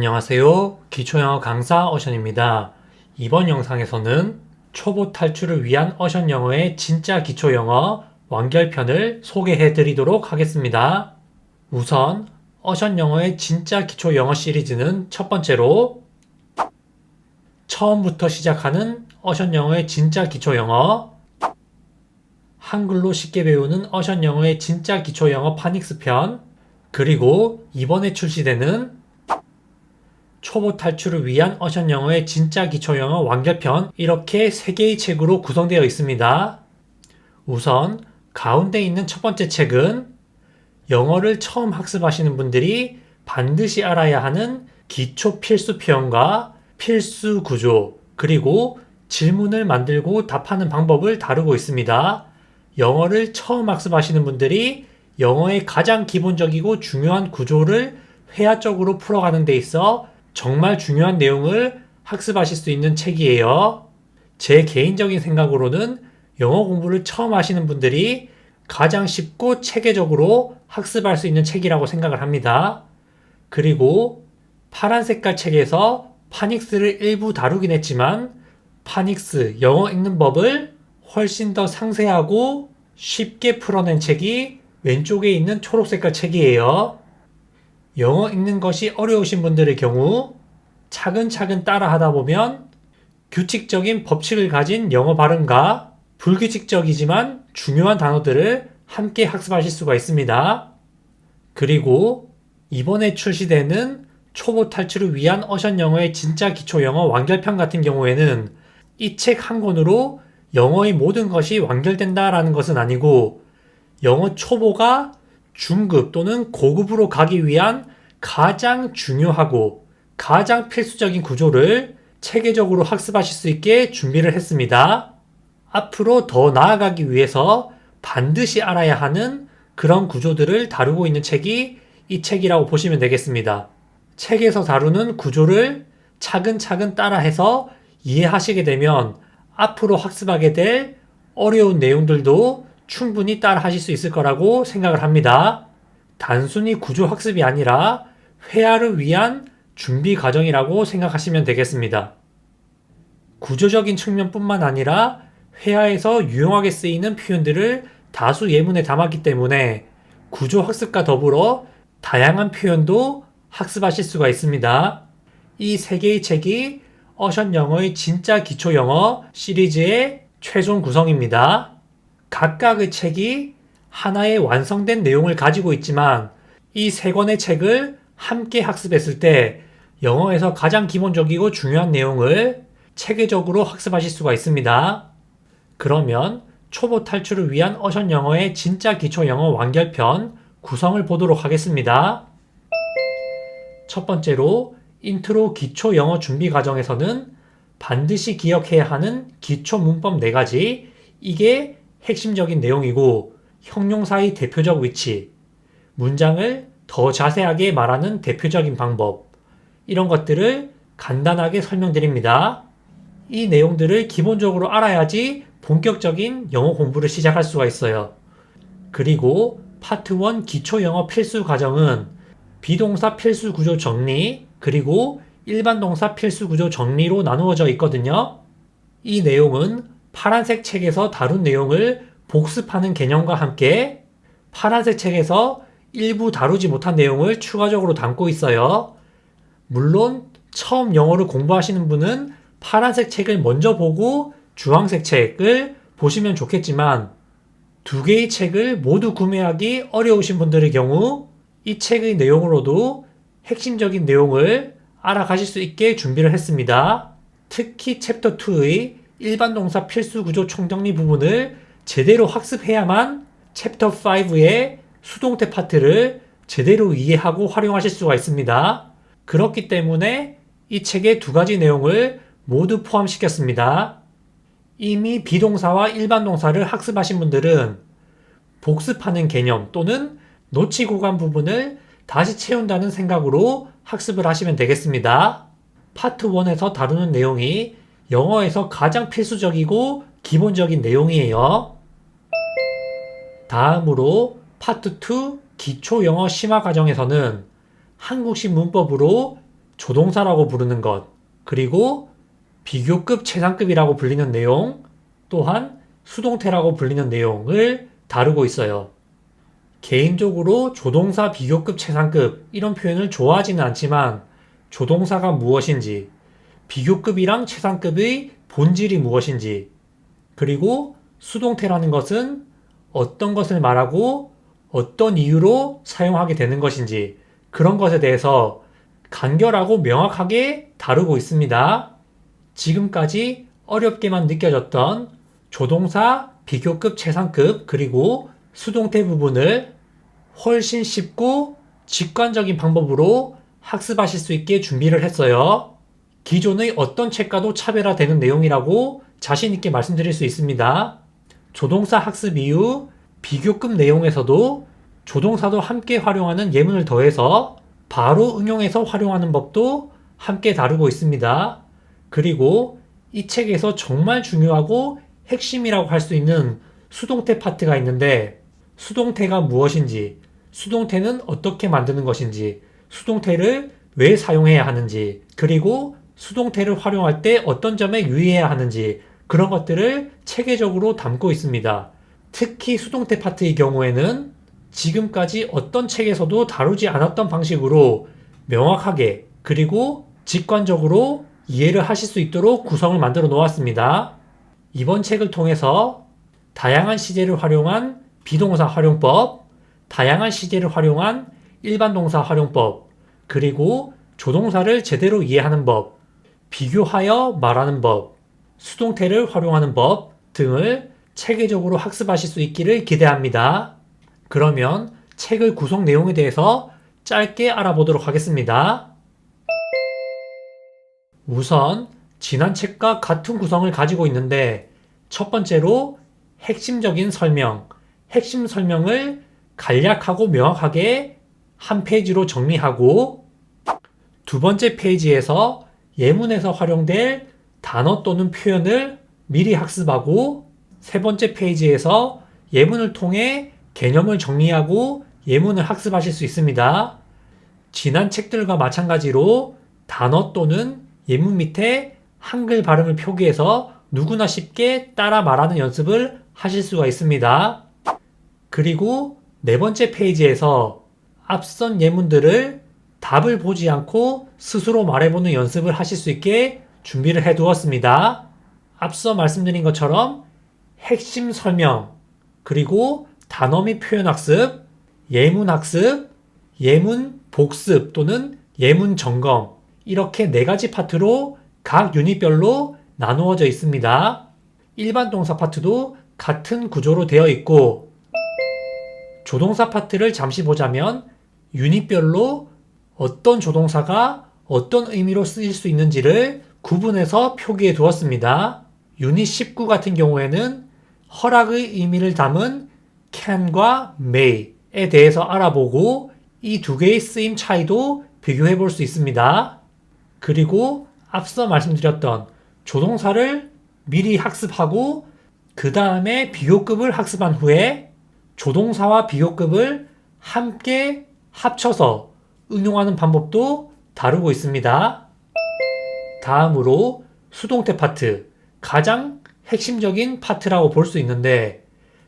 안녕하세요. 기초영어 강사 어션입니다. 이번 영상에서는 초보 탈출을 위한 어션 영어의 진짜 기초영어 완결편을 소개해 드리도록 하겠습니다. 우선 어션 영어의 진짜 기초영어 시리즈는 첫 번째로 처음부터 시작하는 어션 영어의 진짜 기초영어, 한글로 쉽게 배우는 어션 영어의 진짜 기초영어 파닉스 편, 그리고 이번에 출시되는 초보 탈출을 위한 어션 영어의 진짜 기초 영어 완결편, 이렇게 3개의 책으로 구성되어 있습니다. 우선 가운데 있는 첫 번째 책은 영어를 처음 학습하시는 분들이 반드시 알아야 하는 기초 필수 표현과 필수 구조, 그리고 질문을 만들고 답하는 방법을 다루고 있습니다. 영어를 처음 학습하시는 분들이 영어의 가장 기본적이고 중요한 구조를 회화적으로 풀어가는 데 있어 정말 중요한 내용을 학습하실 수 있는 책이에요. 제 개인적인 생각으로는 영어 공부를 처음 하시는 분들이 가장 쉽고 체계적으로 학습할 수 있는 책이라고 생각을 합니다. 그리고 파란 색깔 책에서 파닉스를 일부 다루긴 했지만 파닉스 영어 읽는 법을 훨씬 더 상세하고 쉽게 풀어낸 책이 왼쪽에 있는 초록 색깔 책이에요. 영어 읽는 것이 어려우신 분들의 경우 차근차근 따라 하다 보면 규칙적인 법칙을 가진 영어 발음과 불규칙적이지만 중요한 단어들을 함께 학습하실 수가 있습니다. 그리고 이번에 출시되는 초보 탈출을 위한 어션 영어의 진짜 기초 영어 완결편 같은 경우에는 이 책 한 권으로 영어의 모든 것이 완결된다라는 것은 아니고 영어 초보가 중급 또는 고급으로 가기 위한 가장 중요하고 가장 필수적인 구조를 체계적으로 학습하실 수 있게 준비를 했습니다. 앞으로 더 나아가기 위해서 반드시 알아야 하는 그런 구조들을 다루고 있는 책이 이 책이라고 보시면 되겠습니다. 책에서 다루는 구조를 차근차근 따라해서 이해하시게 되면 앞으로 학습하게 될 어려운 내용들도 충분히 따라 하실 수 있을 거라고 생각을 합니다. 단순히 구조 학습이 아니라 회화를 위한 준비 과정이라고 생각하시면 되겠습니다. 구조적인 측면뿐만 아니라 회화에서 유용하게 쓰이는 표현들을 다수 예문에 담았기 때문에 구조 학습과 더불어 다양한 표현도 학습하실 수가 있습니다. 이 3개의 책이 어션 영어의 진짜 기초 영어 시리즈의 최종 구성입니다. 각각의 책이 하나의 완성된 내용을 가지고 있지만 이 3권의 책을 함께 학습했을 때 영어에서 가장 기본적이고 중요한 내용을 체계적으로 학습하실 수가 있습니다. 그러면 초보 탈출을 위한 어션 영어의 진짜 기초 영어 완결편 구성을 보도록 하겠습니다. 첫 번째로 인트로 기초 영어 준비 과정에서는 반드시 기억해야 하는 기초 문법 4가지, 이게 핵심적인 내용이고 형용사의 대표적 위치, 문장을 더 자세하게 말하는 대표적인 방법, 이런 것들을 간단하게 설명드립니다. 이 내용들을 기본적으로 알아야지 본격적인 영어 공부를 시작할 수가 있어요. 그리고 파트 1 기초 영어 필수 과정은 비동사 필수 구조 정리, 그리고 일반 동사 필수 구조 정리로 나누어져 있거든요. 이 내용은 파란색 책에서 다룬 내용을 복습하는 개념과 함께 파란색 책에서 일부 다루지 못한 내용을 추가적으로 담고 있어요. 물론 처음 영어를 공부하시는 분은 파란색 책을 먼저 보고 주황색 책을 보시면 좋겠지만 2개의 책을 모두 구매하기 어려우신 분들의 경우 이 책의 내용으로도 핵심적인 내용을 알아가실 수 있게 준비를 했습니다. 특히 챕터 2의 일반 동사 필수 구조 총정리 부분을 제대로 학습해야만 챕터 5의 수동태 파트를 제대로 이해하고 활용하실 수가 있습니다. 그렇기 때문에 이 책의 2가지 내용을 모두 포함시켰습니다. 이미 비동사와 일반 동사를 학습하신 분들은 복습하는 개념 또는 놓치고 간 부분을 다시 채운다는 생각으로 학습을 하시면 되겠습니다. 파트 1에서 다루는 내용이 영어에서 가장 필수적이고 기본적인 내용이에요. 다음으로 파트 2 기초 영어 심화 과정에서는 한국식 문법으로 조동사라고 부르는 것, 그리고 비교급 최상급이라고 불리는 내용, 또한 수동태라고 불리는 내용을 다루고 있어요. 개인적으로 조동사 비교급 최상급 이런 표현을 좋아하지는 않지만 조동사가 무엇인지, 비교급이랑 최상급의 본질이 무엇인지, 그리고 수동태라는 것은 어떤 것을 말하고 어떤 이유로 사용하게 되는 것인지 그런 것에 대해서 간결하고 명확하게 다루고 있습니다. 지금까지 어렵게만 느껴졌던 조동사 비교급 최상급 그리고 수동태 부분을 훨씬 쉽고 직관적인 방법으로 학습하실 수 있게 준비를 했어요. 기존의 어떤 책과도 차별화되는 내용이라고 자신있게 말씀드릴 수 있습니다. 조동사 학습 이후 비교급 내용에서도 조동사도 함께 활용하는 예문을 더해서 바로 응용해서 활용하는 법도 함께 다루고 있습니다. 그리고 이 책에서 정말 중요하고 핵심이라고 할 수 있는 수동태 파트가 있는데 수동태가 무엇인지, 수동태는 어떻게 만드는 것인지, 수동태를 왜 사용해야 하는지, 그리고 수동태를 활용할 때 어떤 점에 유의해야 하는지 그런 것들을 체계적으로 담고 있습니다. 특히 수동태 파트의 경우에는 지금까지 어떤 책에서도 다루지 않았던 방식으로 명확하게 그리고 직관적으로 이해를 하실 수 있도록 구성을 만들어 놓았습니다. 이번 책을 통해서 다양한 시제를 활용한 비동사 활용법, 다양한 시제를 활용한 일반 동사 활용법, 그리고 조동사를 제대로 이해하는 법, 비교하여 말하는 법, 수동태를 활용하는 법 등을 체계적으로 학습하실 수 있기를 기대합니다. 그러면 책의 구성 내용에 대해서 짧게 알아보도록 하겠습니다. 우선 지난 책과 같은 구성을 가지고 있는데 첫 번째로 핵심적인 설명, 핵심 설명을 간략하고 명확하게 한 페이지로 정리하고 두 번째 페이지에서 예문에서 활용될 단어 또는 표현을 미리 학습하고 세 번째 페이지에서 예문을 통해 개념을 정리하고 예문을 학습하실 수 있습니다. 지난 책들과 마찬가지로 단어 또는 예문 밑에 한글 발음을 표기해서 누구나 쉽게 따라 말하는 연습을 하실 수가 있습니다. 그리고 네 번째 페이지에서 앞선 예문들을 답을 보지 않고 스스로 말해보는 연습을 하실 수 있게 준비를 해 두었습니다. 앞서 말씀드린 것처럼 핵심 설명, 그리고 단어 및 표현 학습, 예문 학습, 예문 복습 또는 예문 점검 이렇게 네 가지 파트로 각 유닛별로 나누어져 있습니다. 일반 동사 파트도 같은 구조로 되어 있고 조동사 파트를 잠시 보자면 유닛별로 어떤 조동사가 어떤 의미로 쓰일 수 있는지를 구분해서 표기해 두었습니다. 유닛 19 같은 경우에는 허락의 의미를 담은 can과 may에 대해서 알아보고 이 두 개의 쓰임 차이도 비교해 볼 수 있습니다. 그리고 앞서 말씀드렸던 조동사를 미리 학습하고 그 다음에 비교급을 학습한 후에 조동사와 비교급을 함께 합쳐서 응용하는 방법도 다루고 있습니다. 다음으로 수동태 파트, 가장 핵심적인 파트라고 볼 수 있는데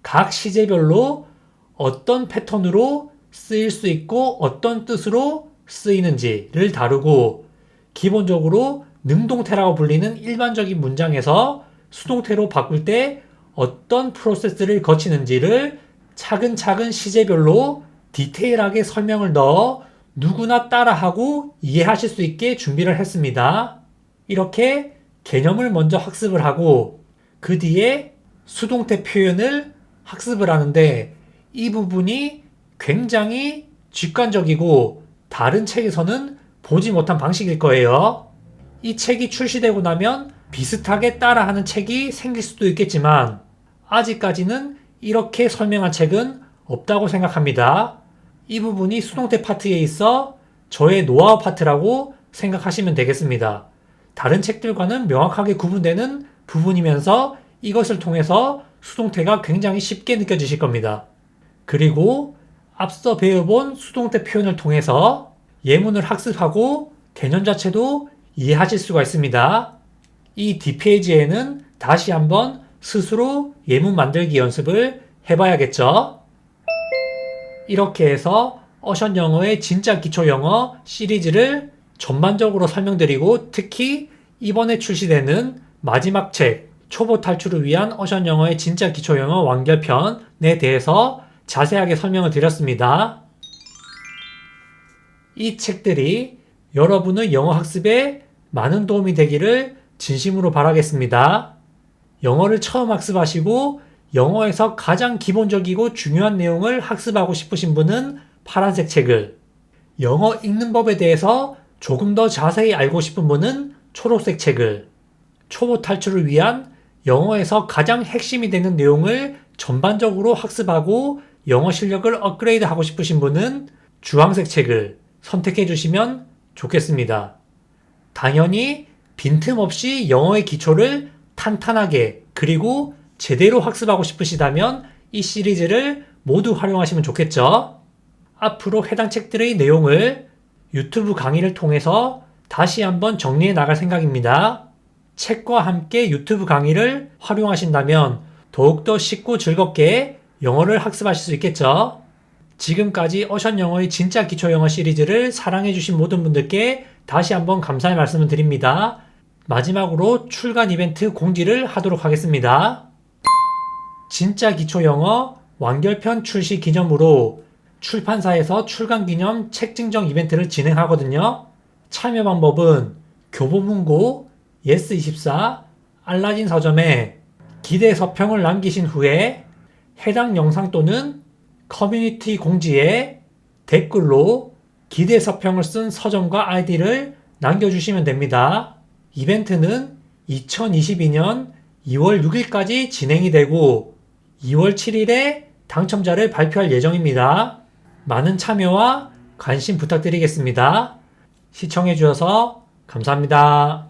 각 시제별로 어떤 패턴으로 쓰일 수 있고 어떤 뜻으로 쓰이는지를 다루고 기본적으로 능동태라고 불리는 일반적인 문장에서 수동태로 바꿀 때 어떤 프로세스를 거치는지를 차근차근 시제별로 디테일하게 설명을 넣어 누구나 따라하고 이해하실 수 있게 준비를 했습니다. 이렇게 개념을 먼저 학습을 하고 그 뒤에 수동태 표현을 학습을 하는데 이 부분이 굉장히 직관적이고 다른 책에서는 보지 못한 방식일 거예요. 이 책이 출시되고 나면 비슷하게 따라하는 책이 생길 수도 있겠지만 아직까지는 이렇게 설명한 책은 없다고 생각합니다. 이 부분이 수동태 파트에 있어 저의 노하우 파트라고 생각하시면 되겠습니다. 다른 책들과는 명확하게 구분되는 부분이면서 이것을 통해서 수동태가 굉장히 쉽게 느껴지실 겁니다. 그리고 앞서 배워본 수동태 표현을 통해서 예문을 학습하고 개념 자체도 이해하실 수가 있습니다. 이 뒷페이지에는 다시 한번 스스로 예문 만들기 연습을 해봐야겠죠. 이렇게 해서 어션 영어의 진짜 기초 영어 시리즈를 전반적으로 설명드리고 특히 이번에 출시되는 마지막 책 초보 탈출을 위한 어션 영어의 진짜 기초 영어 완결편에 대해서 자세하게 설명을 드렸습니다. 이 책들이 여러분의 영어 학습에 많은 도움이 되기를 진심으로 바라겠습니다. 영어를 처음 학습하시고 영어에서 가장 기본적이고 중요한 내용을 학습하고 싶으신 분은 파란색 책을, 영어 읽는 법에 대해서 조금 더 자세히 알고 싶은 분은 초록색 책을, 초보 탈출을 위한 영어에서 가장 핵심이 되는 내용을 전반적으로 학습하고 영어 실력을 업그레이드 하고 싶으신 분은 주황색 책을 선택해 주시면 좋겠습니다. 당연히 빈틈없이 영어의 기초를 탄탄하게 그리고 제대로 학습하고 싶으시다면 이 시리즈를 모두 활용하시면 좋겠죠. 앞으로 해당 책들의 내용을 유튜브 강의를 통해서 다시 한번 정리해 나갈 생각입니다. 책과 함께 유튜브 강의를 활용하신다면 더욱더 쉽고 즐겁게 영어를 학습하실 수 있겠죠. 지금까지 어션 영어의 진짜 기초 영어 시리즈를 사랑해주신 모든 분들께 다시 한번 감사의 말씀을 드립니다. 마지막으로 출간 이벤트 공지를 하도록 하겠습니다. 진짜 기초 영어 완결편 출시 기념으로 출판사에서 출간 기념 책 증정 이벤트를 진행하거든요. 참여 방법은 교보문고, 예스24, 알라딘 서점에 기대 서평을 남기신 후에 해당 영상 또는 커뮤니티 공지에 댓글로 기대 서평을 쓴 서점과 아이디를 남겨주시면 됩니다. 이벤트는 2022년 2월 6일까지 진행이 되고 2월 7일에 당첨자를 발표할 예정입니다. 많은 참여와 관심 부탁드리겠습니다. 시청해주셔서 감사합니다.